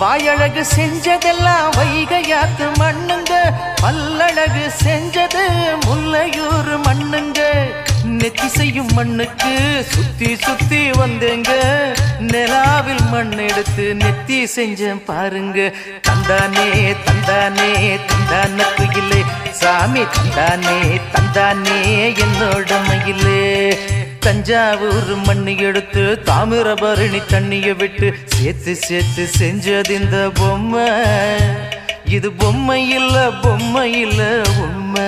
வாயழகு செஞ்சதெல்லாம் வைகையாத்து மண்ணுங்க, பல்லழகு செஞ்சது முல்லையூர் மண்ணுங்க. நெத்தி செய்யும் மண்ணுக்கு சுத்தி சுத்தி வந்தேங்க, நிலாவில் மண் எடுத்து நெத்தி செஞ்சேன் பாருங்க. தந்தானே தந்தானே தந்தான குயிலே, சாமி தந்தானே தந்தானே என்னோட மயிலே. தஞ்சாவூர் மண்ணு எடுத்து தாமிரபரணி தண்ணிய விட்டு சேர்த்து சேர்த்து செஞ்சது இந்த பொம்மை. இது பொம்மை இல்ல பொம்மை இல்ல உண்மை.